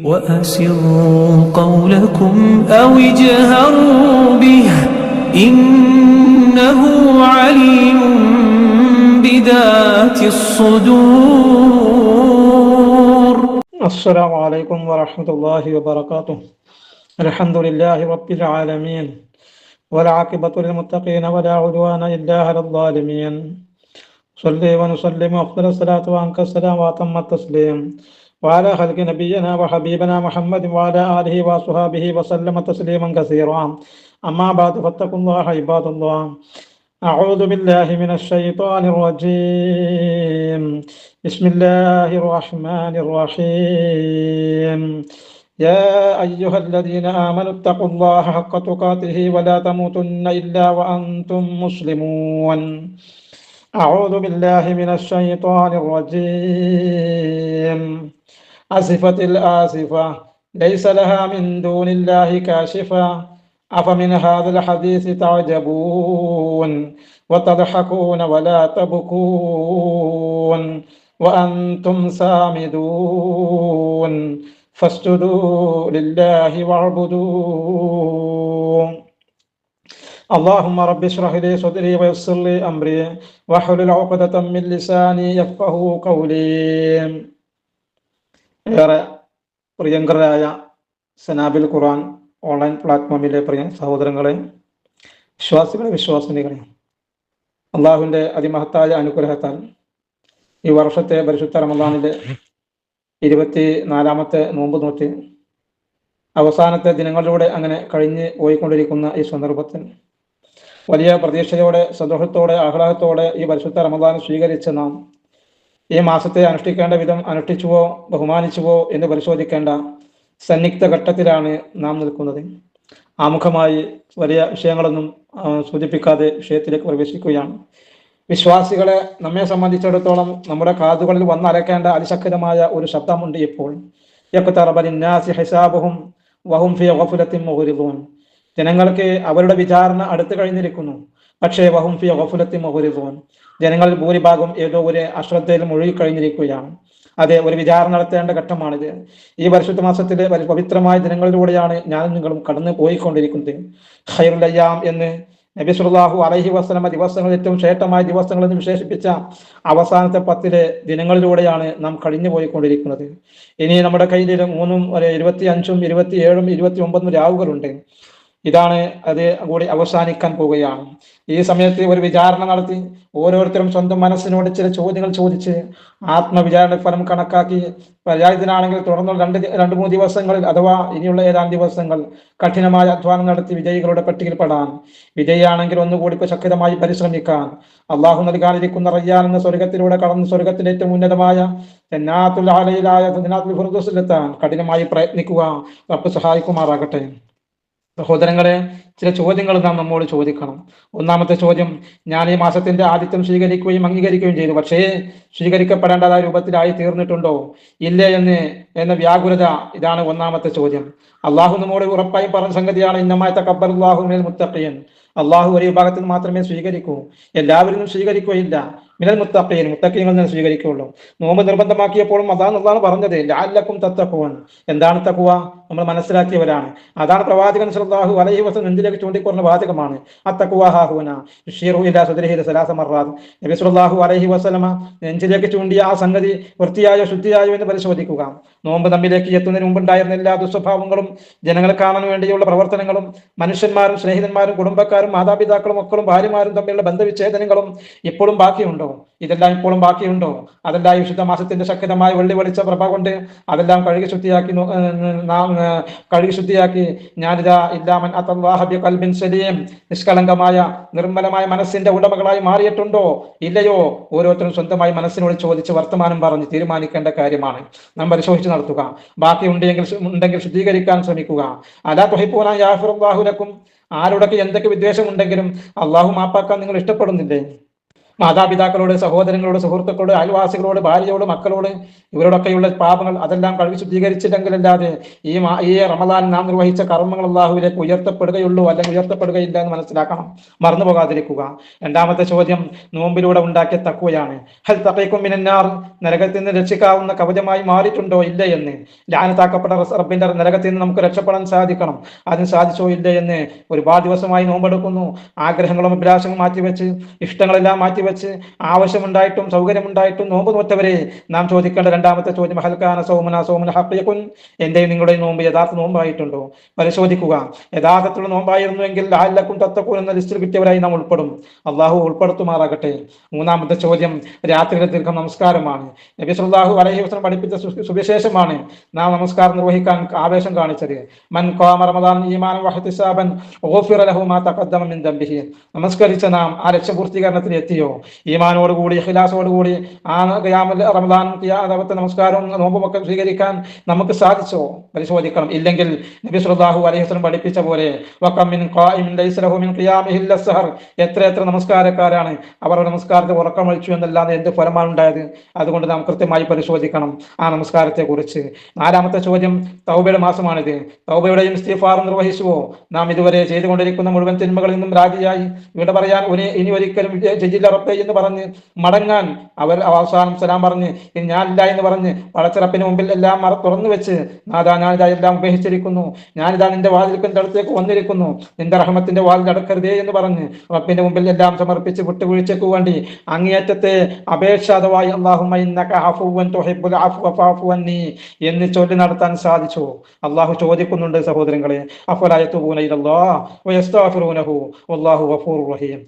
وأسروا قولكم أو اجهروا به إنه عليم بذات الصدور. السلام عليكم ورحمة الله وبركاته. الحمد لله رب العالمين والعاقبة للمتقين ولا عدوان إلا على الظالمين. صلي ونسلم أفضل الصلاة وأنك السلام وأتم التسليم وعلى خلق نبينا وحبيبنا محمد وعلى آله وصحبه وسلم تسليما كثيرا. أما بعد فاتقوا الله عباد الله. أعوذ بالله من الشيطان الرجيم. بسم الله الرحمن الرحيم. يا أيها الذين آمنوا اتقوا الله حق تقاته ولا تموتن إلا وأنتم مسلمون. أعوذ بالله من الشيطان الرجيم. أزفت الآزفة ليس لها من دون الله كاشفة أفمن هذا الحديث تعجبون وتضحكون ولا تبكون وأنتم سامدون فاسجدوا لله واعبدوا. اللهم رب اشرح لي صدري ويسر لي أمري واحلل عقدة من لساني يفقهوا قولي. ഏറെ പ്രിയങ്കരായ സനാബിൽ ഖുർആൻ ഓൺലൈൻ പ്ലാറ്റ്ഫോമിലെ പ്രിയ സഹോദരങ്ങളെ, വിശ്വാസികളെ, വിശ്വാസിനികളെ, അള്ളാഹുവിൻ്റെ അതിമഹത്തായ അനുഗ്രഹത്താൽ ഈ വർഷത്തെ പരിശുദ്ധ റമദാനിലെ 24ാമത്തെ നോമ്പ് നോറ്റ് അവസാനത്തെ ദിനങ്ങളിലൂടെ അങ്ങനെ കഴിഞ്ഞ് പോയിക്കൊണ്ടിരിക്കുന്ന ഈ സന്ദർഭത്തിൽ വലിയ പ്രതീക്ഷയോടെ, സന്തോഷത്തോടെ, ആഹ്ലാദത്തോടെ ഈ പരിശുദ്ധ റമദാൻ സ്വീകരിച്ച നാം ഈ മാസത്തെ അനുഷ്ഠിക്കേണ്ട വിധം അനുഷ്ഠിച്ചുവോ ബഹുമാനിച്ചുവോ എന്ന് പരിശോധിക്കേണ്ട സന്നിഗ്ധ ഘട്ടത്തിലാണ് നാം നിൽക്കുന്നത്. ആമുഖമായി വലിയ വിഷയങ്ങളൊന്നും സൂചിപ്പിക്കാതെ വിഷയത്തിലേക്ക് പ്രവേശിക്കുകയാണ്. വിശ്വാസികളെ നമ്മെ സംബന്ധിച്ചിടത്തോളം നമ്മുടെ കാതുകളിൽ വന്നരക്കേണ്ട അതിശക്തമായ ഒരു ശബ്ദമുണ്ട് ഇപ്പോൾ. ജനങ്ങൾക്ക് അവരുടെ വിചാരണ അടുത്തു കഴിഞ്ഞിരിക്കുന്നു. പക്ഷേ വഹും ഫി ഗഫലത്തിൻ മുഗ്രിദൂൻ, ജനങ്ങളിൽ ഭൂരിഭാഗം ഏതോ ഒരു അശ്രദ്ധയിൽ മുഴുകിക്കഴിഞ്ഞിരിക്കുകയാണ്. അതെ, ഒരു വിചാരണ നടത്തേണ്ട ഘട്ടമാണിത്. ഈ പരിശുദ്ധ മാസത്തിലെ പവിത്രമായ ദിനങ്ങളിലൂടെയാണ് ഞാനും നിങ്ങളും കടന്നു പോയിക്കൊണ്ടിരിക്കുന്നത്. ഖൈറുൽ അയ്യാം എന്ന് നബി സല്ലല്ലാഹു അലൈഹി വസല്ലമ ദിവസങ്ങളിൽ ഏറ്റവും ശ്രേഷ്ഠമായ ദിവസങ്ങൾ എന്ന് വിശേഷിപ്പിച്ച അവസാനത്തെ 10 ദിനങ്ങളിലൂടെയാണ് നാം കഴിഞ്ഞു പോയിക്കൊണ്ടിരിക്കുന്നത്. ഇനി നമ്മുടെ കയ്യിൽ 25, 27, 29 രാവുകളുണ്ട്. ഇതാണ് അത് കൂടി അവസാനിക്കാൻ പോവുകയാണ്. ഈ സമയത്ത് ഒരു വിചാരണ നടത്തി ഓരോരുത്തരും സ്വന്തം മനസ്സിനോട് ചില ചോദ്യങ്ങൾ ചോദിച്ച് ആത്മവിചാരണ ഫലം കണക്കാക്കി പരാജിതനാണെങ്കിൽ തുടർന്നുള്ള 2-3 ദിവസങ്ങളിൽ അഥവാ ഇനിയുള്ള ഏതാനും ദിവസങ്ങൾ കഠിനമായ അധ്വാനം നടത്തി വിജയികളുടെ പട്ടികയിൽപ്പെടാൻ, വിജയിയാണെങ്കിൽ ഒന്നുകൂടി ശക്തമായി പരിശ്രമിക്കാൻ, അള്ളാഹു നൽകാനിരിക്കുന്ന റയ്യാൻ എന്ന സ്വർഗത്തിലൂടെ കടന്ന് സ്വർഗത്തിന്റെ ഏറ്റവും ഉന്നതമായ ജന്നാത്തുൽ അലയിലായ ജന്നാത്തുൽ ഫിർദൗസിലെത്താൻ കഠിനമായി പ്രയത്നിക്കുക. റബ്ബ് സഹായിക്കുമാറാകട്ടെ. സഹോദരങ്ങളെ, ചില ചോദ്യങ്ങൾ നാം നമ്മോട് ചോദിക്കണം. ഒന്നാമത്തെ ചോദ്യം, ഞാൻ ഈ മാസത്തിന്റെ ആദിത്യം സ്വീകരിക്കുകയും അംഗീകരിക്കുകയും ചെയ്തു, പക്ഷേ സ്വീകരിക്കപ്പെടേണ്ടതായ രൂപത്തിലായി തീർന്നിട്ടുണ്ടോ ഇല്ലേ എന്ന വ്യാകുലത. ഇതാണ് ഒന്നാമത്തെ ചോദ്യം. അള്ളാഹു നമ്മോട് ഉറപ്പായും പറഞ്ഞ സംഗതിയാണ്, ഇന്നമാ തഖബ്ബലുല്ലാഹു മിനൽ മുത്തഖീൻ. അള്ളാഹു ഒരു വിഭാഗത്തിൽ മാത്രമേ സ്വീകരിക്കൂ, എല്ലാവരും സ്വീകരിക്കുകയില്ല. മിനൽ മുത്തഖീൻ, മുത്തഖീങ്ങളിൽ നിന്ന് സ്വീകരിക്കുകയുള്ളൂ. നോമ്പ് നിർബന്ധമാക്കിയപ്പോഴും അതാണ് പറഞ്ഞത്, ലഅല്ലക്കും തത്തഖൂൻ. എന്താണ് തഖ്വ? നമ്മൾ മനസ്സിലാക്കിയവരാണ്. അതാണ് പ്രവാചകൻ സല്ലല്ലാഹു അലൈഹി വസല്ലം നെഞ്ചിലേക്ക് ചൂണ്ടിക്കൊണ്ട വാചകമാണ്, അത്തഖ്വ ഹാഹുന യുശീറു ഇലാ സദ്രിഹി 3 മർറാത്ത്. നബി സല്ലല്ലാഹു അലൈഹി വസല്ലമ നെഞ്ചിലേക്ക് ചൂണ്ടിയ ആ സംഗതി വൃത്തിയായോ ശുദ്ധിയായോ എന്ന് പരിശോധിക്കുക. നോമ്പ് നമ്മിലേക്ക് എത്തുന്നതിന് മുമ്പുണ്ടായിരുന്ന എല്ലാ ദുസ്വഭാവങ്ങളും, ജനങ്ങളെ കാണാൻ വേണ്ടിയുള്ള പ്രവർത്തനങ്ങളും, മനുഷ്യന്മാരും സ്നേഹിതന്മാരും കുടുംബക്കാരും മാതാപിതാക്കളും മക്കളും ഭാര്യമാരും തമ്മിലുള്ള ബന്ധവിച്ഛേദനങ്ങളും ഇപ്പോഴും ബാക്കിയുണ്ടോ? ഇതെല്ലാം ഇപ്പോഴും ബാക്കിയുണ്ടോ? അതെല്ലാം വിശുദ്ധ മാസത്തിന്റെ ശക്തമായ വെള്ളി വെളിച്ച പ്രഭ കൊണ്ട് അതെല്ലാം കഴുകി ശുദ്ധിയാക്കി ഞാനിതാ ഇല്ലാമൻ അത്തല്ലാഹ ബിഖൽബിൻ സലീം, നിഷ്കളങ്കമായ നിർമ്മലമായ മനസ്സിന്റെ ഉടമകളായി മാറിയിട്ടുണ്ടോ ഇല്ലയോ? ഓരോരുത്തരും സ്വന്തമായി മനസ്സിനോട് ചോദിച്ച് വർത്തമാനം പറഞ്ഞ് തീരുമാനിക്കേണ്ട കാര്യമാണ്. നാം പരിശോധിച്ച് നടത്തുക. ബാക്കി ഉണ്ടെങ്കിൽ ശുദ്ധീകരിക്കാൻ ശ്രമിക്കുക. അലാ തുഹിബ്ബൂന യഗ്ഫിറുല്ലാഹു ലക്കും, ആരോടൊക്കെ എന്തൊക്കെ വിദ്വേഷം ഉണ്ടെങ്കിലും അള്ളാഹു മാപ്പാക്കാൻ നിങ്ങൾ ഇഷ്ടപ്പെടുന്നില്ലേ? മാതാപിതാക്കളോട്, സഹോദരങ്ങളോട്, സുഹൃത്തുക്കളോട്, അയൽവാസികളോട്, ഭാര്യയോട്, മക്കളോട്, ഇവരോടൊക്കെയുള്ള പാപങ്ങൾ അതെല്ലാം കഴുകി ശുദ്ധീകരിച്ചില്ലെങ്കിലല്ലാതെ ഈ റമദാൻ നാം നിർവഹിച്ച കർമ്മങ്ങൾ അള്ളാഹുവിലേക്ക് ഉയർത്തപ്പെടുകയുള്ളൂ, അല്ലെങ്കിൽ ഉയർത്തപ്പെടുകയില്ല എന്ന് മനസ്സിലാക്കണം. മറന്നു പോകാതിരിക്കുക. രണ്ടാമത്തെ ചോദ്യം നോമ്പിലൂടെ ഉണ്ടാക്കിയ തഖ്വയാണ്. ഹൽ തഖീകും മിനന്നാർ, നരകത്തിൽ നിന്ന് രക്ഷിക്കാവുന്ന കവചമായി മാറിയിട്ടുണ്ടോ ഇല്ല എന്ന്. ലാനത്താക്കപ്പെട്ട റബ്ബിന്റെ നരകത്തിൽ നിന്ന് നമുക്ക് രക്ഷപ്പെടാൻ സാധിക്കണം, അതിന് സാധിച്ചോ ഇല്ല എന്ന് ഒരുപാട് ദിവസമായി നോമ്പെടുക്കുന്നു. ആഗ്രഹങ്ങളും അഭിലാഷങ്ങളും മാറ്റിവെച്ച്, ഇഷ്ടങ്ങളെല്ലാം മാറ്റിവെച്ച്, ആവശ്യമുണ്ടായിട്ടും സൗകര്യമുണ്ടായിട്ടും നോമ്പ് നോറ്റവരെ നാം ചോദിക്കേണ്ട രണ്ടാമത്തെ ചോദ്യം ഹൽക്കാന സൗമന സൗമന ഹഖീഖുൻ, എന്റെയും നിങ്ങളുടെ നോമ്പ് യഥാർത്ഥ നോമ്പായിട്ടുണ്ടോ പരിശോധിക്കുക. യഥാർത്ഥത്തിലുള്ള നോമ്പായിരുന്നുവെങ്കിൽ ലഅല്ലക്കും തത്തഖൂൻ എന്ന ലിസ്റ്റിൽ കിട്ടിയവരായി നാം ഉൾപ്പെടും. അള്ളാഹു ഉൾപ്പെടുത്തുമാറാകട്ടെ. മൂന്നാമത്തെ ചോദ്യം രാത്രിയിലെ ദീർഘ നമസ്കാരമാണ്. നബി സല്ലല്ലാഹു അലൈഹി വസല്ലം പഠിപ്പിച്ച സുവിശേഷമാണ് നാം നമസ്കാരം നിർവഹിക്കാൻ ആവേശം കാണിച്ചത്. മൻ ഖാമ റമദാൻ ഈമാനൻ വഹ്തിസാബൻ ഗുഫിറ ലഹു മാ തഖദ്ദമ മിൻ ദംബിഹി. നമസ്കരിച്ച നാം ആ ലക്ഷ്യപൂർത്തീകരണത്തിൽ എത്തിയോ? ഈമാനോടുകൂടി ഇഖ്ലാസോടുകൂടി ആ റമദാൻ നമസ്കാരവും നോമ്പുമൊക്കെ സ്വീകരിക്കാൻ നമുക്ക് സാധിച്ചോ പരിശോധിക്കണം. ഇല്ലെങ്കിൽ നബി സല്ലല്ലാഹു അലൈഹി വസല്ലം പഠിപ്പിച്ച പോലെ വകം മിൻ ഖായിമിൻ ലൈസ ലഹു മിൻ ഖിയാമിഹി ഇല്ല സഹർ, എത്ര നമസ്കാരക്കാരാണ് അവരുടെ നമസ്കാരത്തെ ഉറക്കം ഒഴിച്ചു എന്നല്ലാതെ എന്ത് ഫലമാണ് ഉണ്ടായത്? അതുകൊണ്ട് നാം കൃത്യമായി പരിശോധിക്കണം ആ നമസ്കാരത്തെ കുറിച്ച്. നാലാമത്തെ ചോദ്യം, തൗബയുടെ മാസമാണിത്. തൗബയുടെയും ഇസ്തിഗ്ഫാറും നിർവഹിച്ചുവോ? നാം ഇതുവരെ ചെയ്തുകൊണ്ടിരിക്കുന്ന മുഴുവൻ തിന്മകളിൽ നിന്നും രാജിയായി ഇവിടെ പറയാൻ ഇനി ഒരിക്കലും ചെയ്യില്ല റബ്ബേ എന്ന് പറഞ്ഞ് മടങ്ങാൻ അവർ അവസാനം സലാം പറഞ്ഞ് ഇനി ഞാനില്ല എന്ന് പറഞ്ഞ് പടച്ചിറപ്പിന് മുമ്പിൽ എല്ലാം തുറന്നു വെച്ച് നാദാ ഞാനിതാ എല്ലാം ഉപേക്ഷിച്ചിരിക്കുന്നു, ഞാനിതാ നിന്റെ വാതിൽക്കന്റെ അടുത്തേക്ക് വന്നിരിക്കുന്നു, നിന്റെ റഹ്മത്തിന്റെ വാതിൽ അടക്കരുതേ എന്ന് പറഞ്ഞ് റബ്ബിന്റെ മുമ്പിൽ എല്ലാം സമർപ്പിച്ച് വിട്ടുവീഴ്ചയ്ക്ക് വേണ്ടി അങ്ങേയറ്റത്തെ അപേക്ഷ അഥവായി അല്ലാഹുമ്മ ഇന്നക അഫുവൻ തുഹിബ്ബുൽ അഫ്വ ഫഅഫു അന്നി എന്ന് ചൊല്ലി നടത്താൻ സാധിച്ചു? അള്ളാഹു ചോദിക്കുന്നുണ്ട് സഹോദരങ്ങളെ, അഫലാ യതൂബൂന ഇലല്ലാഹ് വയസ്തഗ്ഫിറൂനഹു വല്ലാഹു ഗഫൂറുർ റഹീം.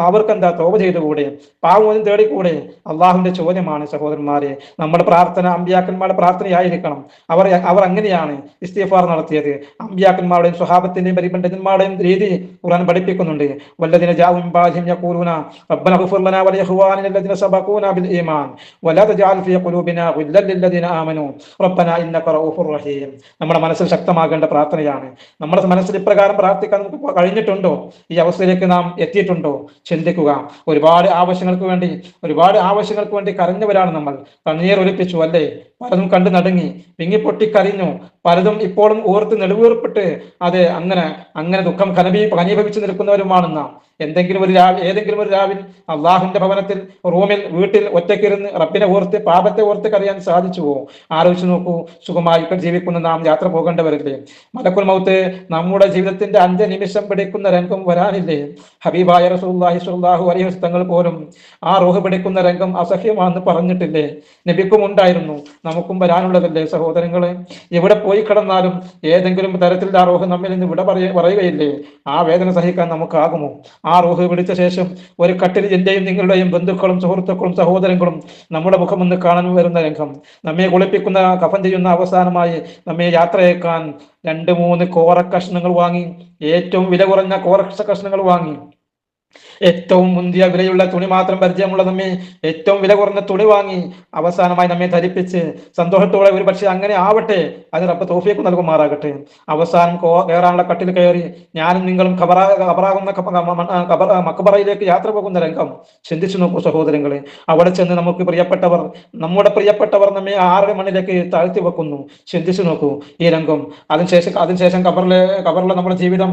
അവർക്കെന്താ തൗബ ചെയ്തുകൂടെ? പാവമോചനം തേടിക്കൂടെ? അള്ളാഹുവിന്റെ ചോദ്യമാണ് സഹോദരന്മാരെ. നമ്മുടെ പ്രാർത്ഥന അമ്പിയാക്കന്മാരുടെ പ്രാർത്ഥനയായിരിക്കണം. അവർ അങ്ങനെയാണ് ഇസ്തിഗ്ഫാർ നടത്തിയത്. അമ്പിയാക്കന്മാരുടെയും സ്വഹാബത്തിന്റെയും പരിപണ്ഡിതന്മാരുടെയും രീതി ഖുർആൻ പഠിപ്പിക്കുന്നുണ്ട്. വല്ലദീന ജാഉ മിൻ ബഅദിഹിം യഖൂലൂന റബ്ബനാ ഇഗ്ഫിർ ലനാ വലിഇഖ്വാനിന അല്ലദീന സബഖൂനാ ബിൽ ഈമാൻ വലാ തജഅൽ ഫീ ഖുലൂബിനാ ഗില്ലൻ ലില്ലദീന ആമനൂ റബ്ബനാ ഇന്നക റഊഫുർ റഹീം. നമ്മുടെ മനസ്സിൽ ശക്തമാകേണ്ട പ്രാർത്ഥനയാണ്. നമ്മുടെ മനസ്സിൽ ഇപ്രകാരം പ്രാർത്ഥിക്കാൻ നമുക്ക് കഴിഞ്ഞിട്ടുണ്ടോ? ഈ അവസ്ഥയിലേക്ക് നാം എത്തിയിട്ടുണ്ടോ? ചിന്തിക്കുക. ഒരുപാട് ആവശ്യങ്ങൾക്ക് വേണ്ടി കരഞ്ഞവരാണ് നമ്മൾ. കണ്ണീർ ഒലിപ്പിച്ചു അല്ലേ? പലതും കണ്ടു നടുങ്ങി, വിങ്ങിപ്പൊട്ടിക്കരഞ്ഞു. പലതും ഇപ്പോഴും ഓർത്ത് നെടുവീർപ്പിട്ട് അത് അങ്ങനെ ദുഃഖം ഘനീഭവിച്ചു നിൽക്കുന്നവരുമാണ് നാം. ഏതെങ്കിലും ഒരു രാവിൽ അള്ളാഹുവിന്റെ ഭവനത്തിൽ, റൂമിൽ, വീട്ടിൽ ഒറ്റയ്ക്കിരുന്ന് റബ്ബിനെ ഓർത്ത്, പാപത്തെ ഓർത്ത് കരയാൻ സാധിച്ചുവോ? ആലോചിച്ച് നോക്കൂ. സുഖമായി ജീവിക്കുന്ന നാം യാത്ര പോകേണ്ടവരില്ലേ? മലക്കുൽ മൗത്ത് നമ്മുടെ ജീവിതത്തിന്റെ അന്ത്യനിമിഷം പിടിക്കുന്ന രംഗം വരാനില്ലേ? ഹബീബായ റസൂലുള്ളാഹി സ്വല്ലല്ലാഹു അലൈഹി വസല്ലം തങ്ങൾ പോലും ആ റൂഹ് പിടിക്കുന്ന രംഗം അസഹ്യമാണെന്ന് പറഞ്ഞിട്ടില്ലേ? നബിക്കും ഉണ്ടായിരുന്നു, നമുക്കും വരാനുള്ളതല്ലേ സഹോദരങ്ങളെ? എവിടെ പോയി കിടന്നാലും ഏതെങ്കിലും തരത്തിൽ ആ റൂഹ് നമ്മിൽ നിന്ന് പറയുകയില്ലേ? ആ വേദന സഹിക്കാൻ നമുക്കാകുമോ? ആ റൂഹ് പിടിച്ച ശേഷം ഒരു കട്ടിൽ എന്റെയും നിങ്ങളുടെയും ബന്ധുക്കളും സുഹൃത്തുക്കളും സഹോദരങ്ങളും നമ്മുടെ മുഖം ഒന്ന് കാണാൻ വരുന്ന രംഗം, നമ്മെ കുളിപ്പിക്കുന്ന കഫൻ ചെയ്യുന്ന അവസാനമായി നമ്മെ യാത്രയേക്കാൻ 2-3 കോറക്കഷ്ണങ്ങൾ വാങ്ങി, ഏറ്റവും വില കുറഞ്ഞ കോറക്കഷ്ണങ്ങൾ വാങ്ങി, ഏറ്റവും മുന്തിയ വിലയുള്ള തുണി മാത്രം പരിചയമുള്ള നമ്മെ ഏറ്റവും വില കുറഞ്ഞ തുണി വാങ്ങി അവസാനമായി നമ്മെ ധരിപ്പിച്ച് സന്തോഷത്തോടെ ഒരു പക്ഷെ അങ്ങനെ ആവട്ടെ, അത് റബ്ബ് തൗഫീഖ് നൽകുമാറാകട്ടെ. അവസാനം കയറാനുള്ള കട്ടിൽ കയറി ഞാനും നിങ്ങളും ഖബറാകുന്ന മക്ബറയിലേക്ക് യാത്ര പോകുന്ന രംഗം ചിന്തിച്ചു നോക്കൂ സഹോദരങ്ങളെ. അവിടെ ചെന്ന് നമ്മുടെ പ്രിയപ്പെട്ടവർ നമ്മെ 6 മണിലേക്ക് താഴ്ത്തി വെക്കുന്നു. ചിന്തിച്ചു നോക്കൂ ഈ രംഗം. അതിനുശേഷം ഖബറിലെ നമ്മുടെ ജീവിതം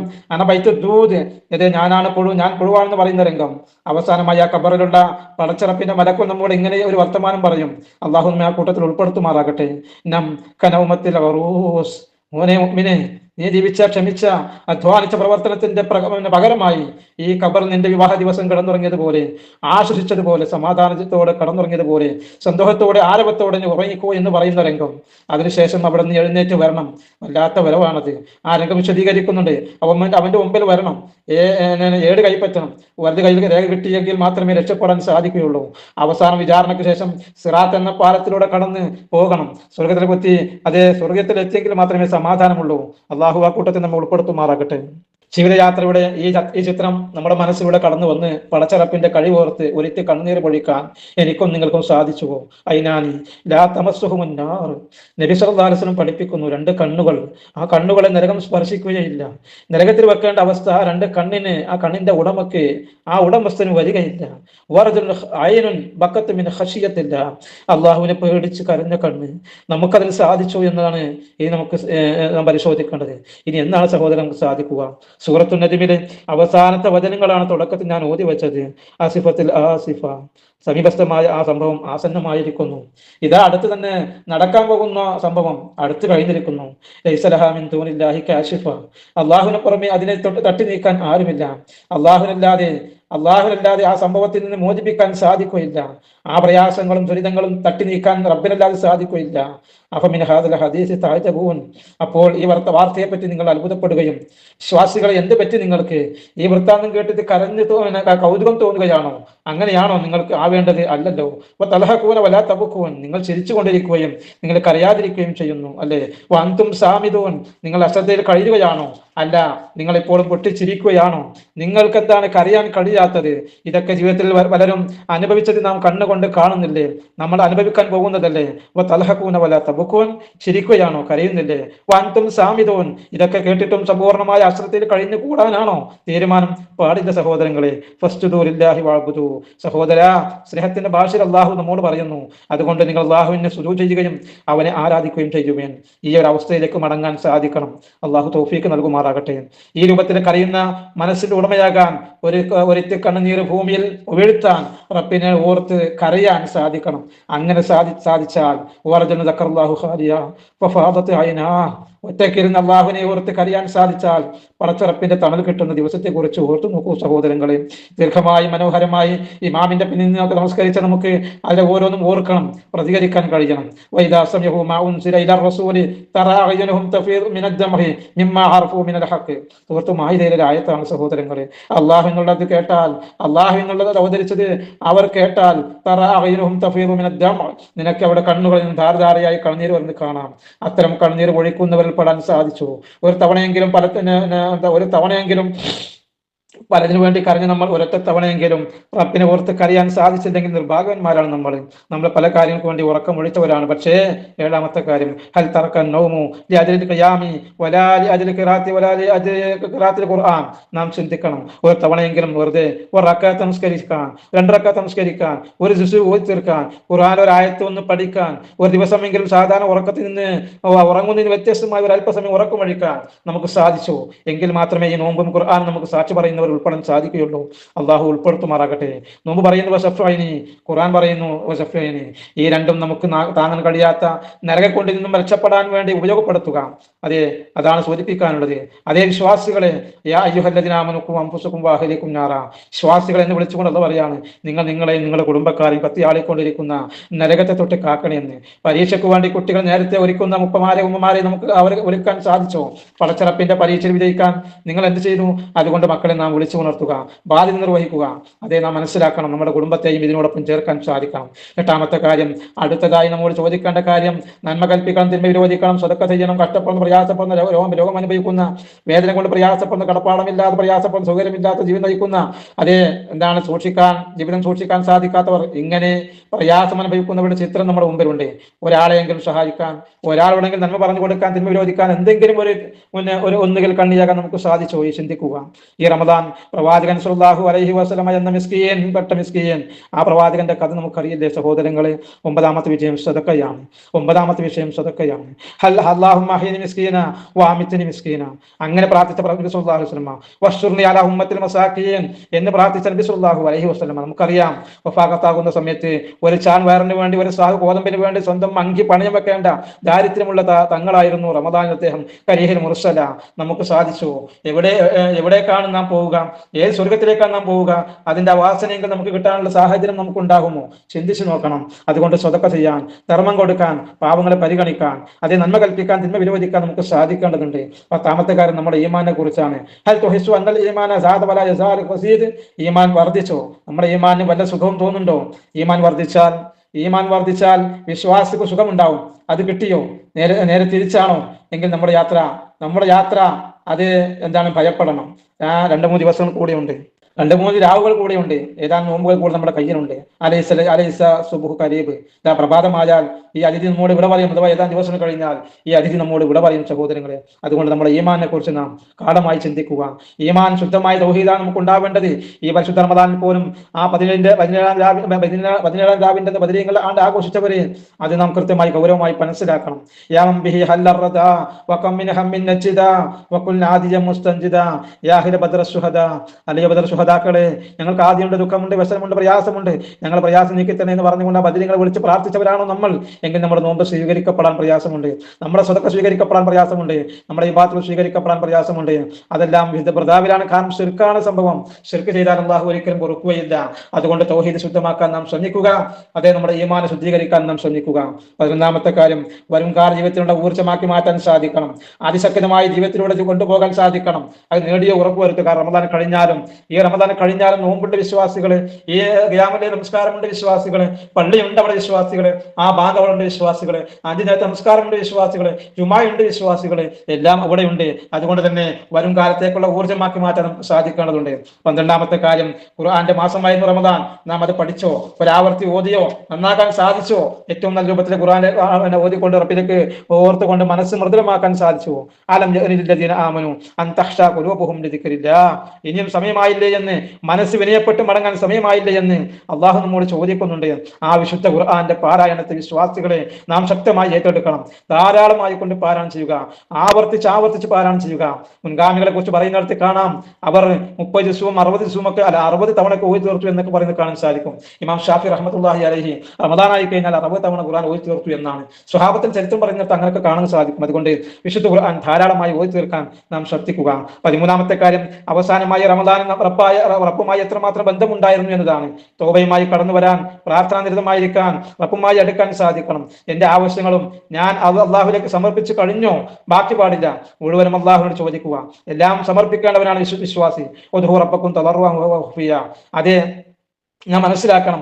ഞാനാണ് ഞാൻ പുഴുവാണെന്ന് പറയുന്ന രംഗം. അവസാനമായി ആ ഖബറിലുള്ള പടച്ചിറപ്പിന്റെ മലക്കും നമ്മോട് ഇങ്ങനെ ഒരു വർത്തമാനം പറയും. അള്ളാഹു നമ്മെ ആ കൂട്ടത്തിൽ ഉൾപ്പെടുത്തുമാറാകട്ടെ. നം കനൗമത്തിൽ മോനെ മുഅ്മിനേ, നീ ജീവിച്ച, ക്ഷമിച്ച, അധ്വാനിച്ച പ്രവർത്തനത്തിന്റെ പകരമായി ഈ ഖബർ നിന്റെ വിവാഹ ദിവസം കടന്നുറങ്ങിയതുപോലെ, ആശ്വസിച്ചതുപോലെ, സമാധാനത്തോടെ കടന്നുറങ്ങിയതുപോലെ, സന്തോഷത്തോടെ ആരവത്തോടെ ഉറങ്ങിക്കോ എന്ന് പറയുന്ന രംഗം. അതിനുശേഷം അവിടെ നിന്ന് എഴുന്നേറ്റ് വരണം. വല്ലാത്ത വരവാണത്. ആ രംഗം വിശദീകരിക്കുന്നുണ്ട്. അവന്റെ മുമ്പിൽ വരണം, ഏട് കൈപ്പറ്റണം. വലത് കയ്യിൽ രേഖ കിട്ടിയെങ്കിൽ മാത്രമേ രക്ഷപ്പെടാൻ സാധിക്കുകയുള്ളൂ. അവസാനം വിചാരണയ്ക്ക് ശേഷം സിറാത്ത് എന്ന പാലത്തിലൂടെ കടന്ന് പോകണം. സ്വർഗത്തിൽ എത്തിയെങ്കിൽ മാത്രമേ സമാധാനമുള്ളൂ. അള്ളാഹു ആ കൂട്ടത്തിൽ നമ്മൾ ഉൾപ്പെടുത്തുമാറാകട്ടെ. ജീവിതയാത്രയുടെ ഈ ചിത്രം നമ്മുടെ മനസ്സിലൂടെ കടന്നു വന്ന് പടച്ചറപ്പിന്റെ കഴിവോർത്ത് ഒരിറ്റ് കണ്ണുനീർ പൊഴിക്കാൻ എനിക്കും നിങ്ങൾക്കും സാധിച്ചുവോ? അയിനാനി ലാ തമസ്സുഹുമുന്നാർ. നബി സല്ലല്ലാഹു അലൈഹി വസല്ലം പഠിപ്പിക്കുന്നു, രണ്ട് കണ്ണുകൾ, ആ കണ്ണുകളെ നരകം സ്പർശിക്കുകയില്ല. നരകത്തിൽ വെക്കേണ്ട അവസ്ഥ ആ രണ്ട് കണ്ണിന്, ആ കണ്ണിന്റെ ഉടമയ്ക്ക്, ആ ഉടമസ്ഥന് വരികയില്ല. അള്ളാഹുവിനെ പേടിച്ച് കരഞ്ഞ കണ്ണ്, നമുക്കതിന് സാധിച്ചു എന്നതാണ് ഇനി നമുക്ക് നാം പരിശോധിക്കേണ്ടത്. ഇനി എന്നാണ് സഹോദരൻ നമുക്ക് സാധിക്കുക? സൂറത്തു നജ്മിലെ അവസാനത്തെ വചനങ്ങളാണ് തുടക്കത്തിൽ ഞാൻ ഓതി വെച്ചത്. ആസിഫത്തിൽ ആസിഫ, സമീപസ്ഥമായ ആ സംഭവം ആസന്നമായിരിക്കുന്നു. ഇതാ അടുത്ത് തന്നെ നടക്കാൻ പോകുന്ന സംഭവം അടുത്ത് കഴിഞ്ഞിരിക്കുന്നു. ലൈസലഹാമിൻ ദൂനില്ലാഹി കാശിഫ. അള്ളാഹുവിനെ പുറമെ അതിനെ തട്ടി നീക്കാൻ ആരുമില്ല. അള്ളാഹുവിനല്ലാതെ ആ സംഭവത്തിൽ നിന്ന് മോചിപ്പിക്കാൻ സാധിക്കുകയില്ല. ആ പ്രയാസങ്ങളും ദുരിതങ്ങളും തട്ടി നീക്കാൻ റബ്ബിനല്ലാതെ സാധിക്കുകയില്ല. അപ്പോൾ ഈ വാർത്തയെ പറ്റി നിങ്ങൾ അത്ഭുതപ്പെടുകയും, വിശ്വാസികളെ എന്ത് പറ്റി നിങ്ങൾക്ക്? ഈ വൃത്താന്തം കേട്ടിട്ട് കൗതുകം തോന്നുകയാണോ? അങ്ങനെയാണോ നിങ്ങൾക്ക് ആവേണ്ടത്? അല്ലല്ലോ. അപ്പൊ തലഹക്കൂന വലാ തബുക്കൂൻ, നിങ്ങൾ ചിരിച്ചുകൊണ്ടിരിക്കുകയും നിങ്ങൾ കരയാതിരിക്കുകയും ചെയ്യുന്നു അല്ലേ? അന്തും സാമിദൂൻ, നിങ്ങൾ അശ്രദ്ധയിൽ കഴിയുകയാണോ? അല്ല, നിങ്ങൾ എപ്പോഴും പൊട്ടിച്ചിരിക്കുകയാണോ? നിങ്ങൾക്ക് എന്താണ് കരയാൻ കഴിയാത്തത്? ഇതൊക്കെ ജീവിതത്തിൽ പലരും അനുഭവിച്ചത് നാം കണ്ണുകൊണ്ട് കാണുന്നില്ലേ? നമ്മൾ അനുഭവിക്കാൻ പോകുന്നതല്ലേ? തലഹക്കൂന വലാ തബുക്കൂൻ, ചിരിക്കുകയാണോ, കരയുന്നില്ലേ? അന്തും സാമിദൂൻ, ഇതൊക്കെ കേട്ടിട്ടും സമ്പൂർണ്ണമായ അശ്രദ്ധയിൽ കഴിഞ്ഞു കൂടാനാണോ തീരുമാനം? പാടില്ല സഹോദരങ്ങളെ. ഫസ്ജുദൂ ലില്ലാഹി വഅബ്ദൂ. സഹോദര, സ്നേഹത്തിന്റെ ഭാഷയിൽ അള്ളാഹു നമ്മോട് പറയുന്നു, അതുകൊണ്ട് നിങ്ങൾ അള്ളാഹുവിനെ സുജൂദ് ചെയ്യുകയും അവനെ ആരാധിക്കുകയും ചെയ്യുവേൻ. ഈ ഒരു അവസ്ഥയിലേക്ക് മടങ്ങാൻ സാധിക്കണം. അള്ളാഹു തൗഫീക്ക് നൽകുമാറാകട്ടെ. ഈ രൂപത്തിൽ കരയുന്ന മനസ്സിന്റെ ഉടമയാകാൻ, ഒരിറ്റ് കണ്ണുനീർ ഭൂമിയിൽ വീഴ്ത്താൻ, റബ്ബിനെ ഓർത്ത് കരയാൻ സാധിക്കണം. അങ്ങനെ സാധിച്ചാൽ ഒറ്റയ്ക്കിരുന്ന് അള്ളാഹുവിനെ ഓർത്ത് കരയാൻ സാധിച്ചാൽ പടച്ചുറപ്പിന്റെ തണൽ കിട്ടുന്ന ദിവസത്തെ കുറിച്ച് ഓർത്തു നോക്കൂ സഹോദരങ്ങളെ. ദീർഘമായി മനോഹരമായി ഇമാമിന്റെ പിന്നിൽ നിന്നൊക്കെ നമസ്കരിച്ച നമുക്ക് അതിലെ ഓരോന്നും ഓർക്കണം, പ്രതികരിക്കാൻ കഴിയണം. ആയത്താണ് സഹോദരങ്ങളെ. അള്ളാഹു എന്നുള്ളത് കേട്ടാൽ, അള്ളാഹു എന്നുള്ളത് അവതരിച്ചത് അവർ കേട്ടാൽ, നിനക്ക് അവിടെ കണ്ണുകളിൽ നിന്ന് ധാരധാരയായി കണ്ണീർ വന്ന് കാണാം. അത്തരം കണ്ണീർ ഒഴിക്കുന്നവരിൽ പെടാൻ സാധിച്ചു. ഒരു തവണയെങ്കിലും പലതിനു വേണ്ടി കരഞ്ഞ് നമ്മൾ ഒരൊറ്റ തവണയെങ്കിലും റബ്ബിനെ ഓർത്ത് കരയാൻ സാധിച്ചില്ലെങ്കിൽ നിർഭാഗ്യന്മാരാണ് നമ്മൾ പല കാര്യങ്ങൾക്ക് വേണ്ടി ഉറക്കം ഒഴിച്ചവരാണ്. പക്ഷേ ഏഴാമത്തെ കാര്യം, ഹൽ തറക്കൻ നൗമു ലിഅജ്ലിൽ ഖിയാമി വലാ ലിഅജ്ലിൽ ഖിറാഅത്തി വലാ ലിഅജ്ലിൽ ഖിറാഅത്തിൽ ഖുർആൻ. നാം ചിന്തിക്കണം, ഒരു തവണയെങ്കിലും വെറുതെ ഒരു റക്അത്ത് നമസ്കരിക്കാൻ, 2 റക്അത്ത് നമസ്കരിക്കാൻ, ഒരു ജുസ് ഓതി തീർക്കാൻ, ഖുർആൻ ഒരു ആയത്ത് ഒന്ന് പഠിക്കാൻ, ഒരു ദിവസമെങ്കിലും സാധാരണ ഉറക്കത്തിൽ നിന്ന് ഉറങ്ങുന്നതിന് വ്യത്യസ്തമായ ഒരു അല്പസമയം ഉറക്കമൊഴിക്കാൻ നമുക്ക് സാധിച്ചു എങ്കിൽ മാത്രമേ ഈ നോമ്പും ഖുർആൻ നമുക്ക് സാക്ഷി പറയുന്നവർ ഉൾപ്പെടാൻ സാധിക്കുകയുള്ളൂ. അള്ളാഹു ഉൾപ്പെടുത്തുമാറാകട്ടെ. നോമ്പ് പറയുന്നു വസഫൈനി, ഖുർആൻ പറയുന്നു വസഫൈനി. ഈ രണ്ടും നമുക്ക് താങ്ങാൻ കഴിയാത്ത നരകക്കൊണ്ടിൽ നിന്നും രക്ഷപ്പെടാൻ വേണ്ടി ഉപയോഗപ്പെടുത്തുക. അതാണ് സൂചിപ്പിക്കാനുള്ളത്. അതേ വിശ്വാസികളെ, യാ അയ്യുഹല്ലദീന ആമനൂ ഖൂ അൻഫുസകും വഅഹ്ലീകും നാറാ, വിശ്വാസികളെ എന്ന് വിളിച്ചുകൊണ്ട് അല്ലാഹു പറയാണ്, നിങ്ങളെയും നിങ്ങളുടെ കുടുംബക്കാരെയും കത്തിയാളിക്കൊണ്ടിരിക്കുന്ന നരകത്തെ തൊട്ട് കാക്കണമെന്ന്. പരീക്ഷയ്ക്ക് വേണ്ടി കുട്ടികൾ നേരത്തെ ഒരുക്കുന്ന ഉമ്മമാരെ നമുക്ക് അവരെ ഒരുക്കാൻ സാധിച്ചോ? പടച്ചറപ്പിന്റെ പരീക്ഷയിൽ വിജയിക്കാൻ നിങ്ങൾ എന്ത് ചെയ്തു? അതുകൊണ്ട് മക്കളെ നാം വിളിച്ചു ഉണർത്തുക, ബാധ്യത നിർവഹിക്കുക. നാം മനസ്സിലാക്കണം, നമ്മുടെ കുടുംബത്തെയും ഇതിനോടൊപ്പം ചേർക്കാൻ സാധിക്കണം. 8ാമത്തെ കാര്യം, അടുത്തതായി നമ്മോട് ചോദിക്കേണ്ട കാര്യം, നന്മ കൽപ്പിക്കണം, തിന്മ വിരോധിക്കണം, സ്വതക്ക ചെയ്യണം. കഷ്ടപ്പെടുന്ന പ്രയാസപ്പെടുന്ന രോഗം അനുഭവിക്കുന്ന, വേദന കൊണ്ട് പ്രയാസപ്പെടുന്ന, കടപ്പാടമില്ലാതെ പ്രയാസപ്പെടുന്ന, സൗകര്യമില്ലാത്ത ജീവിതം നയിക്കുന്ന, എന്താണ് ജീവിതം സൂക്ഷിക്കാൻ സാധിക്കാത്തവർ, ഇങ്ങനെ പ്രയാസം അനുഭവിക്കുന്നവരുടെ ചിത്രം നമ്മുടെ മുമ്പിലുണ്ട്. ഒരാളെയെങ്കിലും സഹായിക്കാൻ, ഒരാളോടെങ്കിലും നന്മ പറഞ്ഞു കൊടുക്കാൻ, തിന്മ വിരോധിക്കാൻ, എന്തെങ്കിലും ഒരു ഒന്നുകിൽ കണ്ണിയാകാൻ നമുക്ക് സാധിച്ചോ? ഈ ചിന്തിക്കുക. ഈ റമദാൻ പ്രവാചകൻ സല്ലല്ലാഹു അലൈഹി വസല്ലമ എന്ന മിസ്കീൻ, ആ പ്രവാചകന്റെ കഥ നമുക്കറിയില്ലേ സഹോദരങ്ങളെ? 9ാമത്തെ വിഷയം സദഖയാണ്. അല്ലാഹുമ്മ അഹ്യിനി മിസ്കീന വഅമിത്നി മിസ്കീന, അങ്ങനെ പ്രാർത്ഥിച്ച പ്രവാചകൻ സല്ലല്ലാഹു അലൈഹി വസല്ലമ. വശ്റുനി അലാ ഉമ്മത്തിൽ മസാകീൻ എന്ന് പ്രാർത്ഥിച്ച നബി സല്ലല്ലാഹു അലൈഹി വസല്ലമ. നമുക്കറിയാം, വഫാഖത്താകുന്ന സമയത്ത് ഒരു ചാൻ വയറിന് വേണ്ടി, ഒരു സാഹു ഗോതമ്പിന് വേണ്ടി സ്വന്തം അങ്കി പണയം വെക്കേണ്ട ദാരിദ്ര്യമുള്ള തങ്ങളായിരുന്നു റമദാൻ അദ്ദേഹം. കരിഹിൽ മുർസല. നമുക്ക് സാധിച്ചു. എവിടേക്കാണ് നാം പോവുക? ഏത് സ്വർഗത്തിലേക്കാണ് നാം പോവുക? അതിന്റെ വാസനയെങ്കിൽ നമുക്ക് കിട്ടാനുള്ള സാഹചര്യം നമുക്ക് ഉണ്ടാകുമോ? ചിന്തിച്ചു നോക്കണം. അതുകൊണ്ട് സ്വതക്ക ചെയ്യാൻ, ധർമ്മം കൊടുക്കാൻ, പാവങ്ങളെ പരിഗണിക്കാൻ, നന്മ കൽപ്പിക്കാൻ, തിന്മ വിരോധിക്കാൻ നമുക്ക് സാധിക്കേണ്ടതുണ്ട്. 10ാമത്തെ കാര്യം നമ്മുടെ ഈമാനെ കുറിച്ചാണ്. ഹൽ തുഹിസ്സു അന്നൽ ഈമാന സാദ വലാ യസാലു ഖസീദ്. ഈമാൻ വർദ്ധിച്ചോ? നമ്മുടെ ഈമാനിന് വല്ല സുഖവും തോന്നുന്നുണ്ടോ? ഈമാൻ വർദ്ധിച്ചാൽ വിശ്വാസിക്ക് സുഖമുണ്ടാവും. അത് കിട്ടിയോ? നേരെ തിരിച്ചാണോ? എങ്കിൽ നമ്മുടെ യാത്ര അത് എന്താണ് ഭയപ്പെടണം. 2-3 ദിവസം കൂടിയുണ്ട്, 2-3 രാവുകൾ കൂടെയുണ്ട്, ഏതാനും നോമ്പുകൾ കൂടെ നമ്മുടെ കയ്യിലുണ്ട്. അലൈസ സുബ്ഹു ഖരീബ്, പ്രഭാതമായാൽ ഈ അതിഥി നമ്മോട് വിട പറയും. അഥവാ ഏതാനും ദിവസം കഴിഞ്ഞാൽ ഈ അതിഥി നമ്മോട് വിട പറയും സഹോദരങ്ങളെ. അതുകൊണ്ട് നമ്മുടെ ഈമാനെ കുറിച്ച് നാം ഗാഢമായി ചിന്തിക്കുക. ഈമാൻ ശുദ്ധമായ തൗഹീദാണ് നമുക്ക് ഉണ്ടാവേണ്ടത്. ഈ പരിശുദ്ധ റമദാനിൽ പോലും ആ 17 രാവിന്റെ ബദരീങ്ങൾ ആണ്ട് ആഘോഷിച്ചവരെ അത് നാം കൃത്യമായി ഗൗരവമായി മനസ്സിലാക്കണം. സുഹദാക്കളെ, ഞങ്ങൾക്ക് ആദ്യമുണ്ട്, ദുഃഖമുണ്ട്, വ്യസനമുണ്ട്, പ്രയാസമുണ്ട്, ഞങ്ങൾ പ്രയാസം നീക്കി തന്നെ എന്ന് പറഞ്ഞുകൊണ്ട് ആ ബദരീങ്ങളെ വിളിച്ച് പ്രാർത്ഥിച്ചവരാണോ നമ്മൾ എങ്കിൽ നമ്മുടെ നോമ്പ് സ്വീകരിക്കപ്പെടാൻ പ്രയാസമുണ്ട്, നമ്മുടെ സ്വതക്ക സ്വീകരിക്കപ്പെടാൻ പ്രയാസമുണ്ട്, നമ്മുടെ ഇബാദത്ത് സ്വീകരിക്കപ്പെടാൻ പ്രയാസമുണ്ട്. അതെല്ലാം വിവിധ പ്രതാപിലാണ്. കാരണം ശിർക്കാണ് സംഭവം. ശിർക്ക് ചെയ്താൽ അല്ലാഹു ഒരിക്കലും പൊറുക്കുകയില്ല. അതുകൊണ്ട് തൗഹീദ് ശുദ്ധമാക്കാൻ നാം ശ്രമിക്കുക. അതേ നമ്മുടെ ഈമാനെ ശുദ്ധീകരിക്കാൻ നാം ശ്രമിക്കുക. 11ാമത്തെ കാര്യം, വരുംകാല ജീവിതത്തിലുള്ള ഊർജ്ജമാക്കി മാറ്റാൻ സാധിക്കണം. അതിശക്തമായ ജീവിതത്തിലൂടെ കൊണ്ടുപോകാൻ സാധിക്കണം. അത് നേടിയ ഉറപ്പുവരുത്തുക. റമദാൻ കഴിഞ്ഞാലും ഈ റമദാൻ കഴിഞ്ഞാലും നോമ്പുണ്ട് വിശ്വാസികള്, ഈ ഖിയാമുൽ നമസ്കാരമുണ്ട് വിശ്വാസികള്, പള്ളിയുണ്ട് അവിടെ വിശ്വാസികള്, ആ ബാങ്കകളുണ്ട് വിശ്വാസികള്, 5 നേരത്തെ നമസ്കാരമുണ്ട് വിശ്വാസികള്, ജുമായുണ്ട് വിശ്വാസികള്, എല്ലാം അവിടെയുണ്ട്. അതുകൊണ്ട് തന്നെ വരും കാലത്തേക്കുള്ള ഊർജ്ജമാക്കി മാറ്റാൻ സാധിക്കേണ്ടതുണ്ട്. 12ാമത്തെ കാര്യം, ഖുർആന്റെ മാസമായിരുന്നു റമദാൻ. നാം അത് പഠിച്ചോ, ഒരാവർത്തി ഓതിയോ, നന്നാക്കാൻ സാധിച്ചോ? ഏറ്റവും നല്ല രൂപത്തിൽ ഖുർആനെ ഓതിക്കൊണ്ട് റബ്ബിലേക്ക് ഓർത്തുകൊണ്ട് മനസ്സ് മൃദുലമാക്കാൻ സാധിച്ചു. അലം യഅനില്ലദീന ആമനു അൻ തഖ്ശാ ഖുലൂബുഹും ലിദിക്രില്ലാഹ്, ഇനിയും സമയമായില്ലേ എന്ന്, മനസ്സ് വിനയപ്പെട്ട് മടങ്ങാൻ സമയമായില്ലേ എന്ന് അള്ളാഹു നമ്മോട് ചോദിക്കുന്നുണ്ട്. ആ വിശുദ്ധ ഖുർആന്റെ പാരായണത്തെ വിശ്വാസികളെ നാം ശക്തമായി ഏറ്റെടുക്കണം. ധാരാളമായി കൊണ്ട് പാരായണം ചെയ്യുക, ആവർത്തിച്ച് പാരായണം ചെയ്യുക. മുൻഗാമികളെ കുറിച്ച് പറയുന്നിടത്ത് കാണാം, അവർ 30 ദിവസവും 60 ദിവസവും ഒക്കെ 60 തവണയൊക്കെ ഓതി തീർത്തു എന്നൊക്കെ പറയുന്നത് കാണാൻ സാധിക്കും. ഇമാം ഷാഫി റഹ്മത്തുള്ളാഹി അലൈഹി റമദാനായി കഴിഞ്ഞാൽ 60 തവണ ഖുർആൻ ഓതി തീർത്തു എന്നാണ് സ്വഹാബത്തിൽ ചരിത്രം പറയുന്നിടത്ത് അങ്ങനെയൊക്കെ കാണാൻ സാധിക്കും. അതുകൊണ്ട് വിശുദ്ധ ഖുർആൻ ധാരാളമായി ഓതി തീർക്കാൻ നാം ശ്രദ്ധിക്കുക. 13ാമത്തെ കാര്യം, അവസാനമായി റമദാൻ റബ്ബുമായി എത്രമാത്രം ബന്ധമുണ്ടായിരുന്നു എന്നതാണ്. തൗബയുമായി കടന്നു വരാൻ, പ്രാർത്ഥനാനിരതമായിരിക്കാൻ, റബ്ബുമായി അടുക്കാൻ സാധിക്കണം. എന്റെ ആവശ്യങ്ങളും ഞാൻ അള്ളാഹുവിലേക്ക് സമർപ്പിച്ചു കഴിഞ്ഞോ? ബാക്കി പാടില്ല, മുഴുവനും അള്ളാഹുവിനോട് ചോദിക്കുക. എല്ലാം സമർപ്പിക്കേണ്ടവനാണ് വിശ്വാസി. റബ്ബക്കും തളർറുഅൻ വഖുഫിയ, അതെ ഞാൻ മനസ്സിലാക്കണം.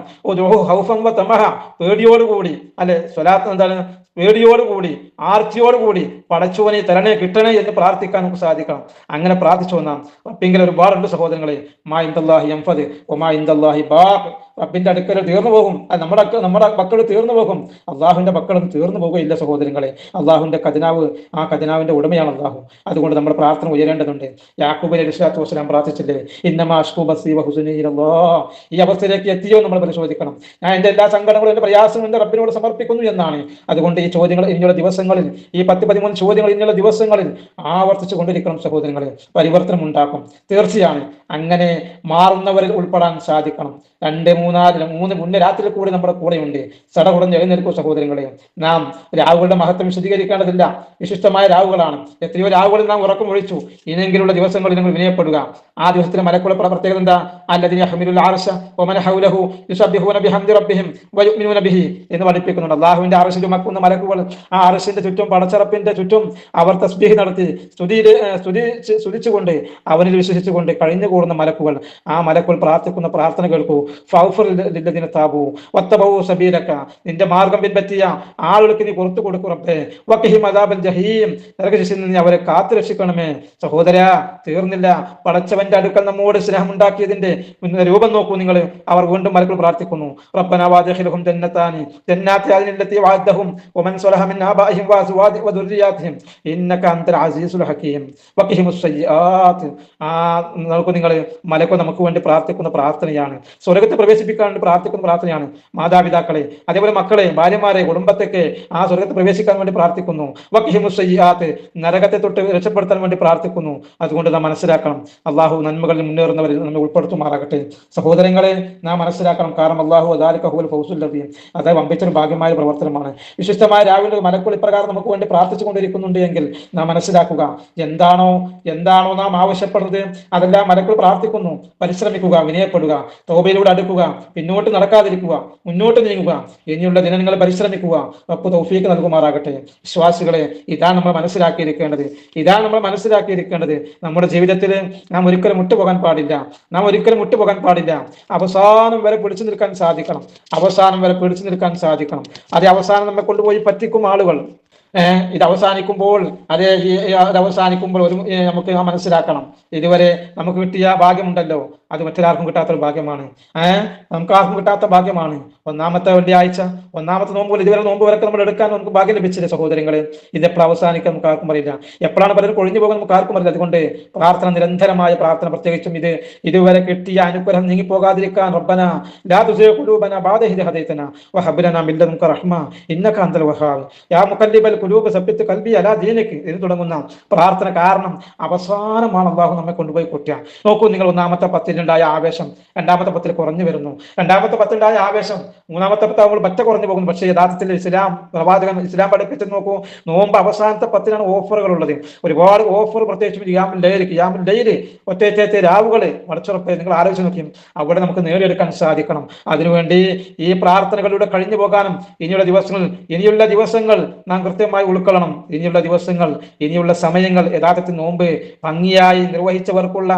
പേടിയോടുകൂടി, അല്ലെ സ്വലാത്ത് എന്താണ്, പേടിയോടുകൂടി ആർത്തിയോടുകൂടി പടച്ചോനെ തരണേ കിട്ടണേ എന്ന് പ്രാർത്ഥിക്കാൻ നമുക്ക് സാധിക്കണം. അങ്ങനെ പ്രാർത്ഥിച്ചു വന്നാം. റബ്ബിങ്കിൽ ഒരുപാടുണ്ട് സഹോദരങ്ങളെ. മാ ഇൻദല്ലാഹി യൻഫദ് വമാ ഇൻദല്ലാഹി ബാഖ്, റബ്ബിന്റെ അടുക്കൽ തീർന്നു പോകും, നമ്മുടെ മക്കൾ തീർന്നു പോകും, അള്ളാഹുവിന്റെ മക്കളും തീർന്നു പോകുകയില്ല സഹോദരങ്ങളെ. അള്ളാഹുവിന്റെ ഖജനാവ്, ആ ഖജനാവിന്റെ ഉടമയാണ് അള്ളാഹു. അതുകൊണ്ട് നമ്മുടെ പ്രാർത്ഥന ഉയരേണ്ടതുണ്ട്. യാക്കൂബ് അലൈഹി സ്വലാത്തു വസ്സലാം പ്രാർത്ഥിച്ചില്ലേ, ഇന്നമാ അശ്കൂ ബസീ വഹുസ്നി ഇലല്ലാഹ്. ഈ അവസ്ഥയിലേക്ക് എത്തിയോ നമ്മൾ പരിശോധിക്കണം. ഞാൻ എന്റെ എല്ലാ സങ്കടങ്ങളും എന്റെ പ്രയാസവും എന്റെ റബ്ബിനോട് സമർപ്പിക്കുന്നു എന്നാണ്. അതുകൊണ്ട് ഈ ചോദ്യങ്ങൾ ഇനിയുള്ള ദിവസങ്ങളിൽ, ഈ 10-13 ചോദ്യങ്ങൾ ഇനിയുള്ള ദിവസങ്ങളിൽ ആവർത്തിച്ചു കൊണ്ടിരിക്കണം സഹോദരങ്ങളെ. പരിവർത്തനം ഉണ്ടാക്കും തീർച്ചയാണ്. അങ്ങനെ മാറുന്നവരിൽ ഉൾപ്പെടാൻ സാധിക്കണം. 2-3 മുന്നേ രാത്രി കൂടി നമ്മുടെ കൂടെയുണ്ട്. സടകുടഞ്ഞ് എഴുന്നേൽക്കും സഹോദരങ്ങളെ. നാം രാവുകളുടെ മഹത്വം വിശദീകരിക്കേണ്ടതില്ല, വിശിഷ്ടമായ രാവുകളാണ്. എത്രയോ രാവുകളിൽ നാം ഉറക്കം ഒഴിച്ചു. ഇനിയെങ്കിലുള്ള ദിവസങ്ങളിൽ നിങ്ങൾ വിനയപ്പെടുക. ആ ദിവസത്തിലെ മലക്കുള്ള പ്രത്യേകത എന്താ? അല്ലദീന യഹ്മിലുൽ അർശ വമൻ ഹൗലഹു യുസബ്ബിഹൂന ബിഹംദി റബ്ബിഹിം വയുഅ്മിനൂന ബിഹി എന്ന് പഠിപ്പിക്കുന്നുണ്ട്. അല്ലാഹുവിന്റെ അർശിൽ ചുമക്കുന്ന മലക്കുകൾ ആ അർശിന്റെ ചുറ്റും, പടച്ചറപ്പിന്റെ ചുറ്റും അവർ തസ്ബീഹ് നടത്തി സ്തുതിച്ചുകൊണ്ട്, അവനിൽ വിശ്വസിച്ചുകൊണ്ട് കഴിഞ്ഞുകൂടുന്ന മലക്കുകൾ. ആ മലക്കുകൾ പ്രാർത്ഥിക്കുന്ന പ്രാർത്ഥന കേൾക്കൂ. ഫഗ്ഫിർ താബു വത്തബഉ സബീലക, നിന്റെ മാർഗം പിൻപറ്റിയ ആളുകൾക്ക് നീ പുറത്തു കൊടുക്കൂ റബ്ബേ. വഖിഹിം അദാബൽ ജഹീം, നരകശിക്ഷയിൽ നിന്ന് അവരെ കാത്തു രക്ഷിക്കണമേ. സഹോദരാ, തീർന്നില്ല. പടച്ചവന്റെ അടുക്കൽ നമ്മോട് സ്നേഹമുണ്ടാക്കിയതിന്റെ രൂപം നോക്കൂ നിങ്ങൾ. അവർ വീണ്ടും മലക്കുകൾ പ്രാർത്ഥിക്കുന്നു. റബ്ബനാ വഅദ്ഖിൽഹും ജന്നാത്തി അദ്നില്ലത്തി വഅദ്തഹും വമൻ സ്വലഹ മിൻ ആബാഇഹിം വദുർരിയാതിഹിം ഇന്നക അൻതൽ അസീസുൽ ഹകീം വഖിഹിമുസ് സയ്യിആത്ത്. നോക്കൂ നിങ്ങൾ, മലക്കുകൾ നമുക്ക് വേണ്ടി പ്രാർത്ഥിക്കുന്ന പ്രാർത്ഥനയാണ്. സ്വർഗത്തെ പ്രവേശിപ്പിക്കാൻ വേണ്ടി പ്രാർത്ഥിക്കുന്ന പ്രാർത്ഥനയാണ്. മാതാപിതാക്കളെ, അതേപോലെ മക്കളെ, ഭാര്യമാരെ, കുടുംബത്തൊക്കെ ആ സ്വർഗത്തെ പ്രവേശിക്കാൻ വേണ്ടി പ്രാർത്ഥിക്കുന്നു. വഖിഹിമുസ് സയ്യിആത്ത്, നരകത്തെ തൊട്ട് രക്ഷപ്പെടുത്താൻ വേണ്ടി പ്രാർത്ഥിക്കുന്നു. അതുകൊണ്ട് നാം മനസ്സിലാക്കണം, അള്ളാഹു നന്മകളിൽ മുന്നേറുന്നവരിൽ നമ്മെ ഉൾപ്പെടുത്തുമാറാകട്ടെ. സഹോദരങ്ങളെ, നാം മനസ്സിലാക്കണം. കാരണം അള്ളാഹു അദാലിക ഹുവൽ ഫൗസുൽ അദീം, അത് വമ്പിച്ചൊരു ഭാഗ്യമായ പ്രവർത്തനമാണ്. വിശിഷ്ടമായ രാവിലെ മലക്കുകൾ ഇപ്രകാരം നമുക്ക് വേണ്ടി പ്രാർത്ഥിച്ചു കൊണ്ടിരിക്കുന്നുണ്ട് എങ്കിൽ നാം മനസ്സിലാക്കുക, എന്താണോ നാം ആവശ്യപ്പെടുന്നത് അതെല്ലാം മലക്കുകൾ പ്രാർത്ഥിക്കുന്നു. പരിശ്രമിക്കുക, വിനയപ്പെടുക, തൗബയിലൂടെ അടുക്കുക, പിന്നോട്ട് നടക്കാതിരിക്കുക, മുന്നോട്ട് നീങ്ങുക. ഇനിയുള്ള ദിനങ്ങൾ പരിശ്രമിക്കുക. റബ്ബ് തൗഫീഖ് നൽകുമാറാകട്ടെ. വിശ്വാസികളെ, ഇതാണ് നമ്മൾ മനസ്സിലാക്കിയിരിക്കേണ്ടത്. നമ്മുടെ ജീവിതത്തിൽ നാം ഒരിക്കലും മുട്ടുപോകാൻ പാടില്ല. അവസാനം വരെ പിടിച്ചു നിൽക്കാൻ സാധിക്കണം. അതേ അവസാനം നമ്മെ കൊണ്ടുപോയി പറ്റിക്കും ആളുകൾ. ഇത് അവസാനിക്കുമ്പോൾ ഇത് അവസാനിക്കുമ്പോൾ നമുക്ക് മനസ്സിലാക്കണം, ഇതുവരെ നമുക്ക് കിട്ടിയ ഭാഗ്യമുണ്ടല്ലോ, അത് മറ്റൊരാർക്കും കിട്ടാത്തൊരു ഭാഗ്യമാണ്. നമുക്ക് ആർക്കും കിട്ടാത്ത ഭാഗ്യമാണ്. ഒന്നാമത്തെ വെള്ളിയാഴ്ച, ഒന്നാമത്തെ നോമ്പ് പോലെ ഇതുവരെ നോമ്പ് വരക്ക് നമ്മൾ എടുക്കാൻ നമുക്ക് ഭാഗ്യം ലഭിച്ചില്ല സഹോദരങ്ങളെ. ഇത് എപ്പോഴും അവസാനിക്കാൻ നമുക്ക് ആർക്കും അറിയില്ല, എപ്പോഴാണ് പലരും കൊഴിഞ്ഞു പോകാൻ നമുക്ക് ആർക്കും അറിയില്ല. അതുകൊണ്ട് പ്രാർത്ഥന, നിരന്തരമായ പ്രാർത്ഥന, പ്രത്യേകിച്ചും ഇതുവരെ കിട്ടിയ അനുഗ്രഹം നീങ്ങി പോകാതിരിക്കാൻ റബ്ബന ലാ തുസിഗ് ഖുലൂബനാ ബഅദ ഇദ് ഹദൈതനാ വഹബ് ലനാ മിൻ ലദുൻക റഹ്മ ഇന്നക അൻതൽ വഹാബ് യാ മുഖല്ലിബൽ ഖുലൂബ് സബ്ബിത് ഖൽബി അലാ ദീനിക് എന്ന് തുടങ്ങുന്ന പ്രാർത്ഥന കാരണം അവസാനമാണ് അള്ളാഹു നമ്മെ കൊണ്ടുപോയി കൊട്ടുക. നോക്കൂ നിങ്ങൾ, ഒന്നാമത്തെ പത്തിലുണ്ടായ ആവേശം രണ്ടാമത്തെ പത്തിൽ കുറഞ്ഞു വരുന്നു, രണ്ടാമത്തെ പത്തിലുണ്ടായ ആവേശം മൂന്നാമത്തെ പത്താവുമ്പോൾ പറ്റ കുറഞ്ഞു പോകുന്നു. പക്ഷേ യഥാർത്ഥത്തിൽ ഇസ്ലാം പഠിപ്പിച്ചു നോക്കൂ, നോമ്പ് അവസാനത്തെ പത്തിനാണ് ഓഫറുകൾ ഉള്ളത്, ഒരുപാട് ഓഫർ. പ്രത്യേകിച്ചും ഖിയാമുൽ ലൈൽ ഒറ്റ രാവുകള് മടച്ചുറപ്പ് നിങ്ങൾ ആലോചിച്ച് നോക്കിയും അവിടെ നമുക്ക് നേടിയെടുക്കാൻ സാധിക്കണം. അതിനുവേണ്ടി ഈ പ്രാർത്ഥനകളിലൂടെ കഴിഞ്ഞു പോകാനും ഇനിയുള്ള ദിവസങ്ങൾ നാം കൃത്യമായി ഉൾക്കൊള്ളണം. ഇനിയുള്ള സമയങ്ങൾ യഥാർത്ഥത്തിൽ നോമ്പ് ഭംഗിയായി നിർവഹിച്ചവർക്കുള്ള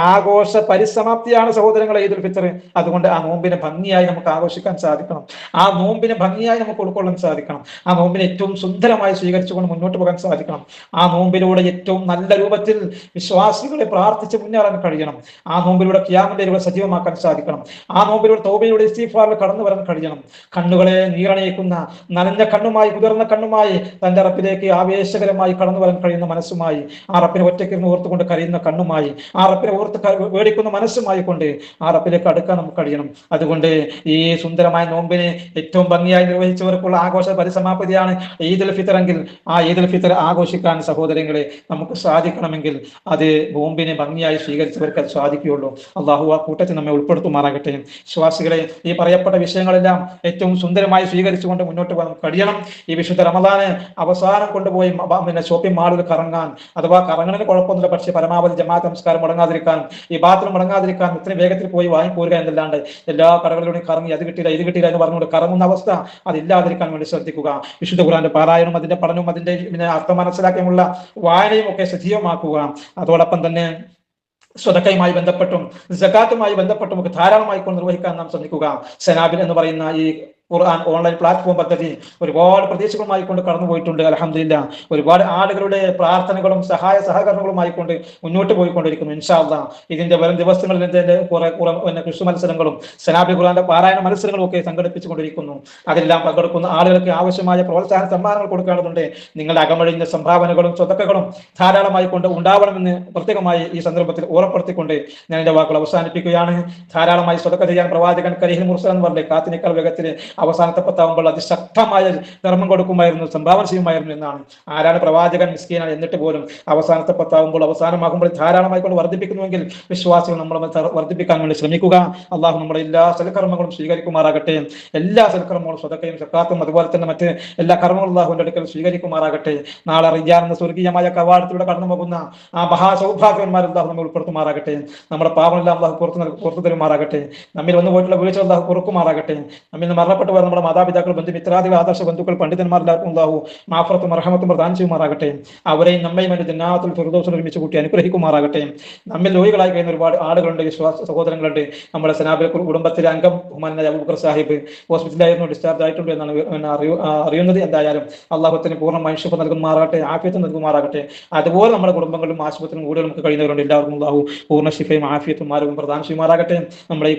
ആഘോഷ പരിസമാപ്തിയാണ് സഹോദരങ്ങളെ ഈദുൽ ഫിത്ർ. അതുകൊണ്ട് ആ നോമ്പിനെ ഭംഗിയായി നമുക്ക് ആഘോഷിക്കാൻ സാധിക്കണം, ആ നോമ്പിനെ ഭംഗിയായി നമുക്ക് ഉൾക്കൊള്ളാൻ സാധിക്കണം, ആ നോമ്പിനെ ഏറ്റവും സുന്ദരമായി സ്വീകരിച്ചുകൊണ്ട് മുന്നോട്ട് പോകാൻ സാധിക്കണം. ആ നോമ്പിലൂടെ ഏറ്റവും നല്ല രൂപത്തിൽ വിശ്വാസികളെ പ്രാർത്ഥിച്ച് മുന്നേറാൻ കഴിയണം. ആ നോമ്പിലൂടെ ഖിയാമുൽ ലൈൽ സജീവമാക്കാൻ സാധിക്കണം. ആ നോമ്പിലൂടെ തൗബയിലൂടെ ഇസ്തിഗ്ഫാറിൽ കടന്നു വരാൻ കഴിയണം. കണ്ണുകളെ നീറണയിക്കുന്ന നനഞ്ഞ കണ്ണുമായി, കുതിർന്ന കണ്ണുമായി തന്റെ റബ്ബിലേക്ക് ആവേശകരമായി കടന്നു വരാൻ കഴിയുന്ന മനസ്സുമായി, ആ റബ്ബിനെ ഒറ്റയ്ക്കിരുന്ന് ഓർത്തുകൊണ്ട് കരയുന്ന കണ്ണുമായി, ആ റബ്ബിനെ ഓർത്ത് വേടിക്കുന്ന മനസ്സുമായി കൊണ്ട് ആ റബ്ബിലേക്ക് അടുക്കാൻ നമുക്ക് കഴിയണം. അതുകൊണ്ട് ഈ സുന്ദരമായ നോമ്പിനെ ഏറ്റവും ഭംഗിയായി നിർവഹിച്ചവർക്കുള്ള ആഘോഷ പരിസമാപ്തിയാണ് ഈദുൽ ഫിത്ർ എങ്കിൽ ആ ഈദുൽ ഫിത്ർ ആഘോഷിക്കാൻ സഹോദരങ്ങളെ നമുക്ക് സാധിക്കണമെങ്കിൽ അത് നോമ്പിനെ ഭംഗിയായി സ്വീകരിച്ചവർക്ക് അത് സാധിക്കുകയുള്ളൂ. അള്ളാഹു ആ കൂട്ടത്തിൽ നമ്മെ ഉൾപ്പെടുത്തുമാറാകട്ടെ. വിശ്വാസികളെ, ഈ പറയപ്പെട്ട വിഷയങ്ങളെല്ലാം ഏറ്റവും സുന്ദരമായി സ്വീകരിച്ചുകൊണ്ട് മുന്നോട്ട് പോകാൻ കഴിയണം. ഈ വിശുദ്ധ റമദാന് അവസാനം കൊണ്ടുപോയി ഷോപ്പിംഗ് മാളിൽ കറങ്ങാൻ, അഥവാ കറങ്ങുന്നതിന് കുഴപ്പമൊന്നുമില്ല, പക്ഷേ പരമാവധി ജമാഅത്ത് നമസ്കാരം മുടങ്ങാതിരിക്കാനും ഈ ബാത്റൂം മുടങ്ങാതിരിക്കാനും ഇത്രയും വേഗത്തിൽ പോയി വാങ്ങിപ്പോരുക എന്നല്ലാണ്ട് എല്ലാ കടകളിലൂടെയും കറങ്ങി അത് കിട്ടിയില്ല ഇത് കിട്ടിയില്ല എന്ന് പറഞ്ഞുകൊണ്ട് കറങ്ങുന്ന അവസ്ഥ അതില്ലാതിരിക്കാൻ വേണ്ടി ശ്രദ്ധിക്കുക. വിശുദ്ധ ഖുർആന്റെ പാരായണവും അതിന്റെ പഠനവും അതിന്റെ അർത്ഥം മനസ്സിലാക്കിയുള്ള വായനയും ഒക്കെ സജീവമാക്കുക. അതോടൊപ്പം തന്നെ സ്വതക്കയുമായി ബന്ധപ്പെട്ടും സകാത്തുമായി ബന്ധപ്പെട്ടും ഒക്കെ ധാരാളമായി കൊണ്ട് നിർവഹിക്കാൻ നാം ശ്രമിക്കുക. സനാബിൽ എന്ന് പറയുന്ന ഈ ഖുർആൻ ഓൺലൈൻ പ്ലാറ്റ്ഫോം പദ്ധതി ഒരുപാട് പ്രദേശങ്ങളുമായി കൊണ്ട് കടന്നു പോയിട്ടുണ്ട്. അൽഹംദുലില്ലാഹ്, ഒരുപാട് ആളുകളുടെ പ്രാർത്ഥനകളും സഹായ സഹകരണങ്ങളുമായി കൊണ്ട് മുന്നോട്ട് പോയിക്കൊണ്ടിരിക്കുന്നു. ഇൻഷാ അല്ലാഹ് ഇതിന്റെ വരും ദിവസങ്ങളിൽ കുറെ ക്വിസ് മത്സരങ്ങളും സനാബി ഖുർആന്റെ പാരായണ മത്സരങ്ങളും ഒക്കെ സംഘടിപ്പിച്ചുകൊണ്ടിരിക്കുന്നു. അതെല്ലാം പങ്കെടുക്കുന്ന ആളുകൾക്ക് ആവശ്യമായ പ്രോത്സാഹന സമ്മാനങ്ങൾ കൊടുക്കേണ്ടതുണ്ട്. നിങ്ങളുടെ അകമഴിഞ്ഞ സംഭാവനകളും സ്വതക്കകളും ധാരാളമായി കൊണ്ട് ഉണ്ടാവണമെന്ന് പ്രത്യേകമായി ഈ സന്ദർഭത്തിൽ ഓർമ്മപ്പെടുത്തിക്കൊണ്ട് ഞാൻ എന്റെ വാക്കുകൾ അവസാനിപ്പിക്കുകയാണ്. ധാരാളമായി സ്വതക്ക ചെയ്യാൻ പ്രവാചകൻ കരീം മുർസൽ എന്ന് പറഞ്ഞ കാത്തിനേക്കാൾ വേഗത്തിൽ അവസാനത്തെ പത്താവുമ്പോൾ അതിശക്തമായ ധർമ്മം കൊടുക്കുമായിരുന്നു, സംഭാവന ചെയ്യുമായിരുന്നു എന്നാണ്. ആരാണ് പ്രവാചകൻ? മിസ്കീനാണ്. എന്നിട്ട് പോലും അവസാനത്തെ പത്താവുമ്പോൾ അവസാനമാകുമ്പോൾ ധാരാളമായി കൊണ്ട് വർദ്ധിപ്പിക്കുന്നുവെങ്കിൽ വിശ്വാസികൾ നമ്മൾ വർദ്ധിപ്പിക്കാൻ വേണ്ടി ശ്രമിക്കുക. അള്ളാഹു നമ്മുടെ എല്ലാ സൽക്കർമ്മങ്ങളും സ്വീകരിക്കുമാറാകട്ടെ. എല്ലാ സൽക്കർമ്മങ്ങളും സ്വതക്കയും സക്കാത്തും അതുപോലെ തന്നെ മറ്റ് എല്ലാ കർമ്മങ്ങളും അള്ളാഹുവിന്റെ അടുക്കൽ സ്വീകരിക്കുമാറാകട്ടെ. നാളെ റിയാൻ സ്വർഗീയമായ കവാടത്തിലൂടെ കടന്നു പോകുന്ന ആ മഹാസൗഭാഗ്യവന്മാർ അള്ളാഹു നമ്മൾ ഉൾപ്പെടുത്തുമാറാകട്ടെ. നമ്മുടെ പാപമെല്ലാം അള്ളാഹു പുറത്തു തരുമാറാകട്ടെ. നമ്മിൽ വന്നു പോയിട്ടുള്ള വീഴ്ച അള്ളാഹു പൊറുക്കുമാറാകട്ടെ. നമ്മിൽ നിന്ന് മരണപ്പെട്ടു പോയ നമ്മുടെ മാതാപിതാക്കൾ, ബന്ധുമിത്രാദികൾ, ആദർശ ബന്ധുക്കൾ, പണ്ഡിതന്മാരെല്ലാവർക്കും അള്ളാഹു മാഫറത്തും റഹ്മത്തും പ്രദാനം ചെയ്യുമാറാകട്ടെ. അവരെയും നമ്മയും എന്റെ ജന്നാത്തുൽ ഫിർദൗസിൽ ഒരുമിച്ച് കൂട്ടി അനുഗ്രഹിക്കുമാറാകട്ടെ. നമ്മിൽ രോഗികളായി കഴിയുന്ന ഒരുപാട് ആളുകളുണ്ട്, വിശ്വാസ സഹോദരങ്ങളുണ്ട്. നമ്മുടെ സനാബിലെ കുടുംബത്തിലെ അംഗം ബഹുമാനായ അബൂബക്കർ സാഹിബ് ഹോസ്പിറ്റലായിരുന്നു, ഡിസ്ചാർജ് ആയിട്ടുണ്ട് എന്നാണ് അറിയുന്നത്. എന്തായാലും അള്ളാഹുത്തിന് പൂർണ്ണ ശിഫ നൽകുമാറാകട്ടെ, ആഫിയത്തും നൽകുമാറാകട്ടെ. അതുപോലെ നമ്മുടെ കുടുംബങ്ങളിലും ആശുപത്രിയിലും കൂടുതൽ നമുക്ക് കഴിയുന്നവരുണ്ട്. എല്ലാവർക്കും അള്ളാഹു പൂർണ്ണ ശിഫയും ആഫിയത്തും ആരോഗ്യം പ്രദാനം ചെയ്യുമാറാകട്ടെ. നമ്മുടെ ഈ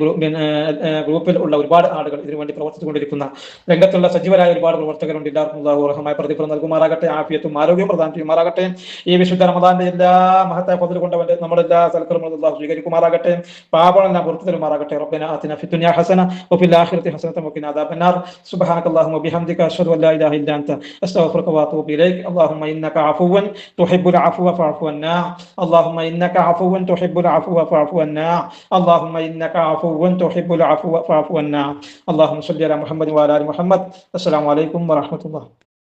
ഗ്രൂപ്പിൽ ഉള്ള ഒരുപാട് ആളുകൾ ഇതിനുവേണ്ടി പ്രവർത്തിച്ചുകൊണ്ടിരിക്കുന്ന രംഗത്തുള്ള സജീവരായ ഒരുപാട് പ്രവർത്തകരുണ്ട്. എല്ലാവർക്കും അള്ളാഹു അർഹമായ പ്രതിഫലം നൽകുമാറാകട്ടെ, ആഫിയത്തും ആരോഗ്യം പ്രദാനം ചെയ്യുമാറാകട്ടെ. ഈ വിശുദ്ധ റമദാന്റെ എല്ലാ മഹത്തായ പദ്ധതി കൊണ്ടവന്റെ നമ്മുടെ എല്ലാ സൽക്കർമ്മങ്ങളും അള്ളാഹു സ്വീകരിക്കുമാറാകട്ടെ. പാപങ്ങളെല്ലാം പുറത്തു തരുമാറാകട്ടെ. റബ്ബനാ ആതിനാ ഫിദ്ദുനിയാ ഹസന വഫിൽ ആഖിറതി ഹസനത വഖിനാ അദാബന്നാർ. സുബ്ഹാനകല്ലാഹുമ്മ വബിഹംദിക അശ്ഹദു അൻ ലാ ഇലാഹ ഇല്ല അൻത അസ്തഗ്ഫിറുക വഅതൂബു ഇലൈക്. അല്ലാഹുമ്മ ഇന്നക അഫുവ്വൻ തുഹിബ്ബുൽ അഫ്വ ഫഅഫു അന്നാ. അല്ലാഹുമ്മ ഇന്നക അഫുവ്വൻ തുഹിബ്ബുൽ അഫ്വ ഫഅഫു അന്നാ. അല്ലാഹുമ്മ ഇന്നക അഫുവ്വൻ തുഹിബ്ബുൽ അഫ്വ ഫഅഫു അന്നാ. അല്ലാഹുമ്മ സ്വല്ലി അലാ മുഹമ്മദ് വഅലാ ആലി മുഹമ്മദ്. അസ്സലാമു അലൈക്കും വറഹ്മത്തുള്ളാഹി.